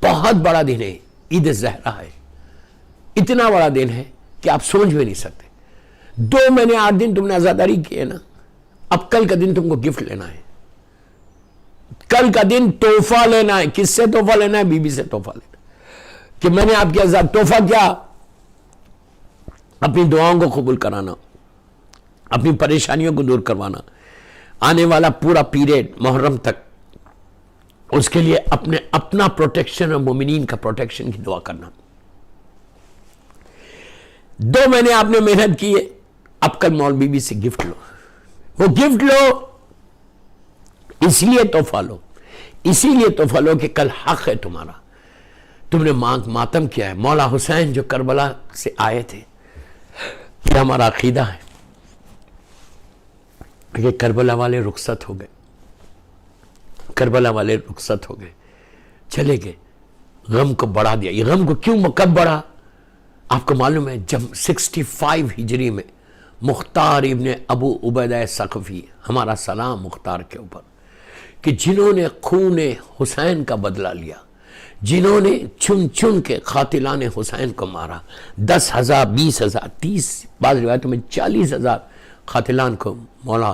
بہت بڑا دن ہے، عید زہرا ہے، اتنا بڑا دن ہے کہ آپ سمجھ بھی نہیں سکتے۔ 2 مہینے 8 دن تم نے عزاداری کی ہے نا، اب کل کا دن تم کو گفٹ لینا ہے، کل کا دن تحفہ لینا ہے۔ کس سے تحفہ لینا ہے؟ بی بی سے تحفہ لینا کہ میں نے آپ کی تحفہ کیا؟ اپنی دعاؤں کو قبول کرانا، اپنی پریشانیوں کو دور کروانا، آنے والا پورا پیریڈ محرم تک اس کے لیے اپنا پروٹیکشن اور مومنین کا پروٹیکشن کی دعا کرنا۔ 2 مہینے آپ نے محنت کی ہے، اب کل مول بی بی سے گفٹ لو۔ وہ گفٹ لو اس لیے تحفہ لو، اسی لیے تحفہ لو کہ کل حق ہے تمہارا۔ تم نے ماتم کیا ہے۔ مولا حسین جو کربلا سے آئے تھے، یہ ہمارا عقیدہ ہے کہ کربلا والے رخصت ہو گئے، کربلا والے رخصت ہو گئے، چلے گئے، غم کو بڑھا دیا۔ یہ غم کو کیوں کب بڑھا؟ آپ کو معلوم ہے جب 65 ہجری میں مختار ابن ابو عبیدہ ثقفی، ہمارا سلام مختار کے اوپر، کہ جنہوں نے خون حسین کا بدلہ لیا، جنہوں نے چن چن کے قاتلان حسین کو مارا، 10,000 20,000 30 بعض روایتوں میں 40,000 قاتلان کو مولا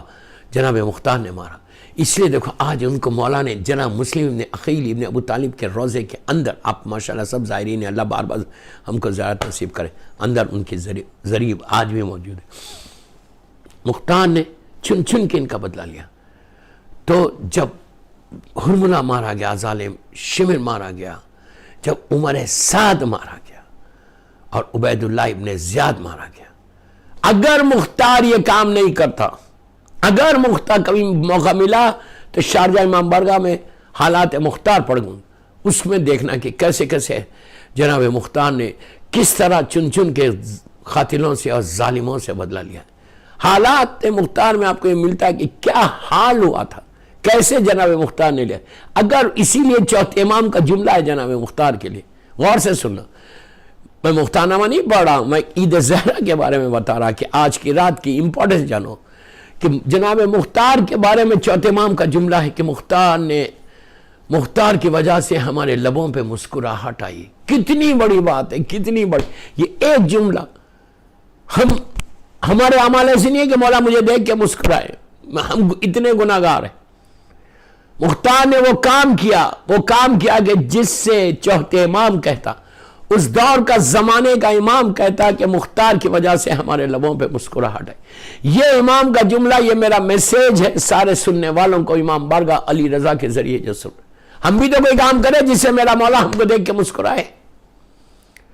جناب مختار نے مارا۔ اس لیے دیکھو آج ان کو مولا نے جناب مسلم ابن عقیل ابن ابو طالب کے روضے کے اندر، آپ ماشاءاللہ سب زائرین ہیں، اللہ بار بار ہم کو زیارت نصیب کرے، اندر ان کے ذریعہ آج بھی موجود ہے۔ مختار نے چن چن کے ان کا بدلہ لیا۔ تو جب ہرملہ مارا گیا، ظالم شمر مارا گیا، جب عمر سعد مارا گیا اور عبید اللہ ابن زیاد مارا گیا، اگر مختار یہ کام نہیں کرتا، اگر مختار کبھی موقع ملا تو شارجہ امام بارگاہ میں حالات مختار پڑھ گوں، اس میں دیکھنا کہ کیسے کیسے جناب مختار نے کس طرح چن چن کے قاتلوں سے اور ظالموں سے بدلہ لیا۔ حالات مختار میں آپ کو یہ ملتا ہے کہ کیا حال ہوا تھا، کیسے جناب مختار نے لیا۔ اگر اسی لیے چوتھے امام کا جملہ ہے جناب مختار کے لیے، غور سے سننا، میں مختار نامہ نہیں پڑھ رہا ہوں، میں عید زہرا کے بارے میں بتا رہا کہ آج کی رات کی امپورٹنس جانو کہ جناب مختار کے بارے میں چوتھے امام کا جملہ ہے کہ مختار کی وجہ سے ہمارے لبوں پہ مسکراہٹ آئی۔ کتنی بڑی بات ہے، کتنی بڑی، یہ ایک جملہ۔ ہمارے اعمال ایسے نہیں ہے کہ مولا مجھے دیکھ کے مسکرائے، ہم اتنے گناہگار ہیں۔ مختار نے وہ کام کیا کہ جس سے چوتھے امام کہتا، اس دور کا زمانے کا امام کہتا کہ مختار کی وجہ سے ہمارے لبوں پہ مسکراہٹ ہے۔ یہ امام کا جملہ، یہ میرا میسیج ہے سارے سننے والوں کو، امام بارگاہ علی رضا کے ذریعے جو سن، ہم بھی تو کوئی کام کریں جس سے میرا مولا ہم کو دیکھ کے مسکرائے۔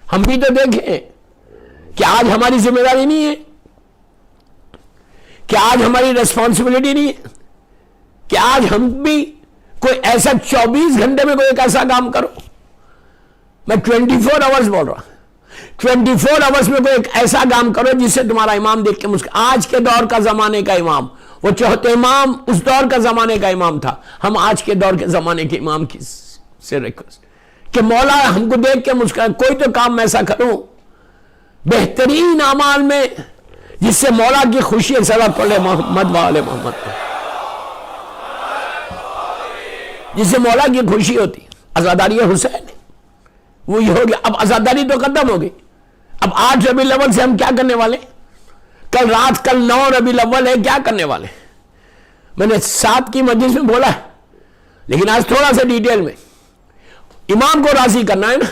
ہم بھی تو دیکھیں کہ آج ہماری ذمہ داری نہیں ہے، کہ آج ہماری ریسپانسبلٹی نہیں ہے کہ آج ہم بھی کوئی ایسا 24 گھنٹے میں کوئی ایک ایسا کام کرو۔ میں 24 آورز بول رہا ہوں، 24 آورز میں کوئی ایک ایسا کام کرو جس سے تمہارا امام دیکھ کے آج کے دور کا زمانے کا امام، وہ چوتھے امام اس دور کا زمانے کا امام تھا، ہم آج کے دور کے زمانے کے امام کی سے ریکویسٹ کہ مولا ہم کو دیکھ کے مسکرائے، کوئی تو کام میں ایسا کروں بہترین اعمال میں جس سے مولا کی خوشی صلوات پڑھے محمد وآل محمد، جس سے مولا کی خوشی ہوتی۔ عزاداری حسین وہ یہ ہو گیا، اب عزاداری تو ختم ہو گئی، اب 8 ربیع الاول سے ہم کیا کرنے والے؟ کل 9 ربیع الاول ہے، کیا کرنے والے؟ میں نے 7 کی مجلس میں بولا ہے، لیکن آج تھوڑا سا ڈیٹیل میں، امام کو راضی کرنا ہے نا،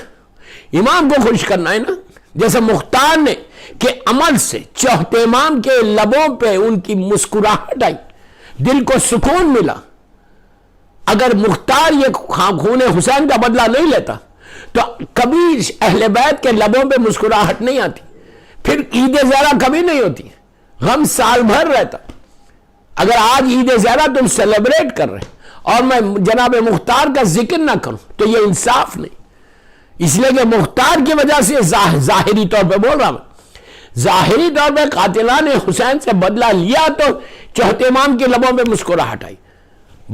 امام کو خوش کرنا ہے نا، جیسے مختار نے کہ عمل سے چوتھے امام کے لبوں پہ ان کی مسکراہٹ آئی، دل کو سکون ملا۔ اگر مختار یہ خون حسین کا بدلہ نہیں لیتا تو کبھی اہل بیت کے لبوں پہ مسکراہٹ نہیں آتی، پھر عید زہرا کبھی نہیں ہوتی، غم سال بھر رہتا۔ اگر آج عید زہرا تم سیلیبریٹ کر رہے اور میں جناب مختار کا ذکر نہ کروں تو یہ انصاف نہیں، اس لیے کہ مختار کی وجہ سے ظاہری طور پہ بول رہا میں، ظاہری طور پہ قاتلان حسین سے بدلہ لیا تو چوتھے امام کے لبوں پہ مسکراہٹ آئی،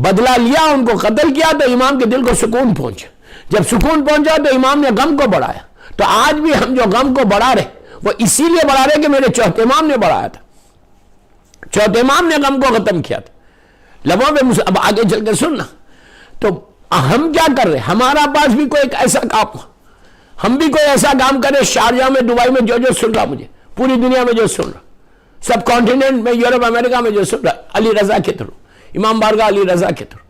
بدلہ لیا ان کو قتل کیا تو امام کے دل کو سکون پہنچا، جب سکون پہنچا تو امام نے غم کو بڑھایا۔ تو آج بھی ہم جو غم کو بڑھا رہے وہ اسی لیے بڑھا رہے کہ میرے چوتھے امام نے بڑھایا تھا، چوتھے امام نے غم کو ختم کیا تھا، لبوں پہ اب آگے چل کے سننا۔ تو ہم کیا کر رہے ہیں؟ ہمارا پاس بھی کوئی ایک ایسا کام، ہم بھی کوئی ایسا کام کریں، شارجہ میں، دبئی میں جو سن رہا، مجھے پوری دنیا میں جو سن رہا، سب کانٹیننٹ میں، یورپ امریکہ میں جو سن رہا، علی رضا کے تھرو، امام بارگاہ علی رضا کے تھرو،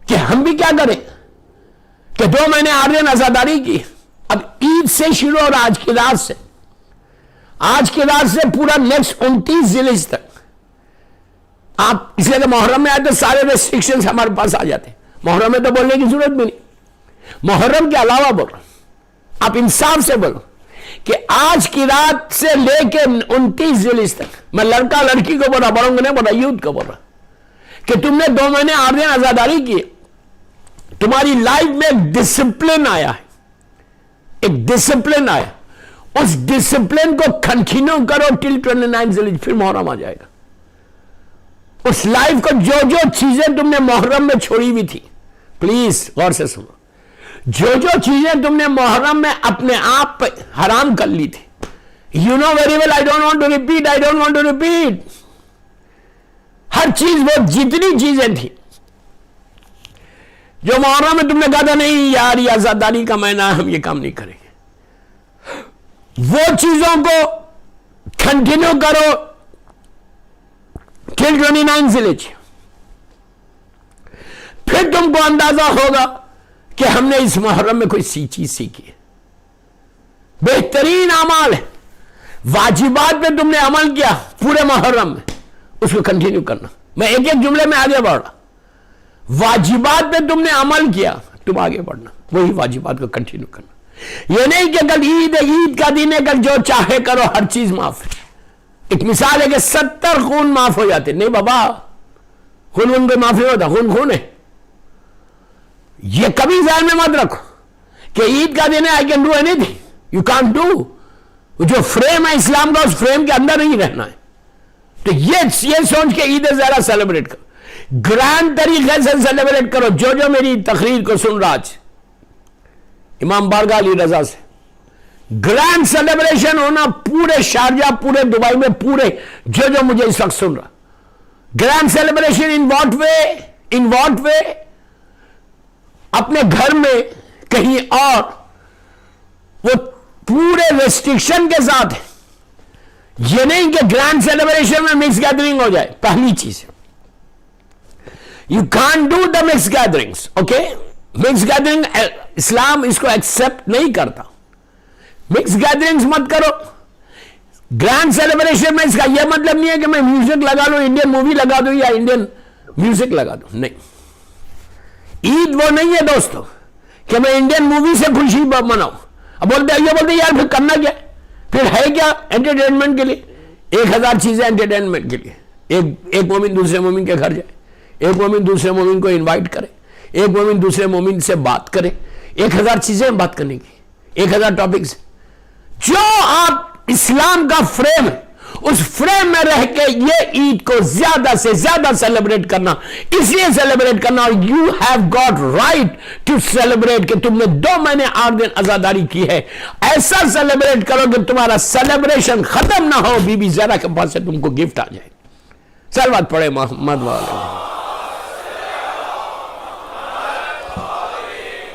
کہ ہم بھی کیا کریں کہ 2 مہینے 8 دن عزاداری کی. اب عید سے شروع اور آج کی رات سے پورا نیکسٹ 29 ذی الحجہ تک آپ، اس لیے کہ محرم میں آئے تو سارے ریسٹرکشنز ہمارے پاس آ جاتے ہیں. محرم میں تو بولنے کی ضرورت بھی نہیں، محرم کے علاوہ بول رہا ہوں. آپ انصاف سے بولو کہ آج کی رات سے لے کے 29 ذی الحجہ تک، میں لڑکا لڑکی کو بول رہا، بڑوں کو نہیں بول رہا، یوتھ کو بول رہا، کہ تم نے 2 مہینے 8 دن عزاداری کی، تمہاری لائف میں ایک ڈسپلن آیا ہے، ایک ڈسپلن آیا، اس ڈسپلن کو کنٹینیو کرو ٹل 29 ذی الحجہ، پھر محرم آ جائے گا. اس لائف کو جو چیزیں تم نے محرم میں چھوڑی ہوئی تھی، پلیز غور سے سنو، جو چیزیں تم نے محرم میں اپنے آپ پہ حرام کر لی تھی، you know very well, I don't want to repeat. ہر چیز، وہ جتنی چیزیں تھیں جو محرم میں تم نے کہا تھا نہیں یار یہ عزاداری کا مہینہ ہم یہ کام نہیں کریں گے، وہ چیزوں کو کنٹینیو کرو ٹل 29 ذی الحجہ. پھر تم کو اندازہ ہوگا کہ ہم نے اس محرم میں کوئی چیز سیکھی ہے. بہترین اعمال ہے، واجبات پہ تم نے عمل کیا پورے محرم میں، اس کو کنٹینیو کرنا. میں ایک جملے میں آگے بڑھ رہا، واجبات پہ تم نے عمل کیا، تم آگے بڑھنا، وہی واجبات کو کنٹینیو کرنا. یہ نہیں کہ کل عید ہے، عید کا دن ہے، کل جو چاہے کرو، ہر چیز معاف ہے. ایک مثال ہے کہ 70 خون معاف ہو جاتے، نہیں بابا، خون کو معاف نہیں ہوتا، خون ہے. یہ کبھی ذہن میں مت رکھو کہ عید کا دن ہے، I can do any thing, you can't do. جو فریم ہے اسلام کا، اس فریم کے اندر ہی رہنا ہے. تو یہ سوچ کے عید ذرا سیلیبریٹ کرو، گرانڈ طریقے سے سیلیبریٹ کرو. جو میری تقریر کو سن رہا آج امام بارگاہ علی رضا سے، گرانڈ سیلیبریشن ہونا پورے شارجہ، پورے دبئی میں، پورے جو مجھے اس وقت سن رہا، گرانڈ سیلیبریشن. ان واٹ وے؟ اپنے گھر میں کہیں اور، وہ پورے ریسٹرکشن کے ساتھ ہے. یہ نہیں کہ گرانڈ سیلیبریشن میں مکس گیدرنگ ہو جائے. پہلی چیز، you can't do the mix gatherings. Okay, mix gathering اسلام اس کو ایکسپٹ نہیں کرتا. مکس گیدرنگز مت کرو. گرانڈ سیلیبریشن میں اس کا یہ مطلب نہیں ہے کہ میں میوزک لگا لوں، انڈین مووی لگا دوں یا انڈین میوزک لگا دوں. نہیں، عید وہ نہیں ہے دوستو کہ میں انڈین مووی سے خوشی مناؤں. اب بولتے یار پھر کرنا کیا، پھر ہے کیا انٹرٹینمنٹ کے لیے. 1000 چیزیں انٹرٹینمنٹ کے لیے. ایک مومن دوسرے مومن کے گھر جائے، ایک مومن دوسرے مومن کو انوائٹ کرے، ایک مومن دوسرے مومن سے بات کرے. 1000 چیزیں بات کرنے کی، 1000 ٹاپکس. جو آپ اسلام کا فریم ہے، اس فریم میں رہ کے یہ عید کو زیادہ سے زیادہ سیلیبریٹ کرنا، اس لیے سیلیبریٹ کرنا. اور you have got right to celebrate کہ تم نے 2 مہینے 8 دن عزاداری کی ہے. ایسا سیلیبریٹ کرو کہ تمہارا سیلیبریشن ختم نہ ہو، بی بی زہرا کے پاس سے تم کو گفٹ آ جائے. صلوات پڑھے محمد والے.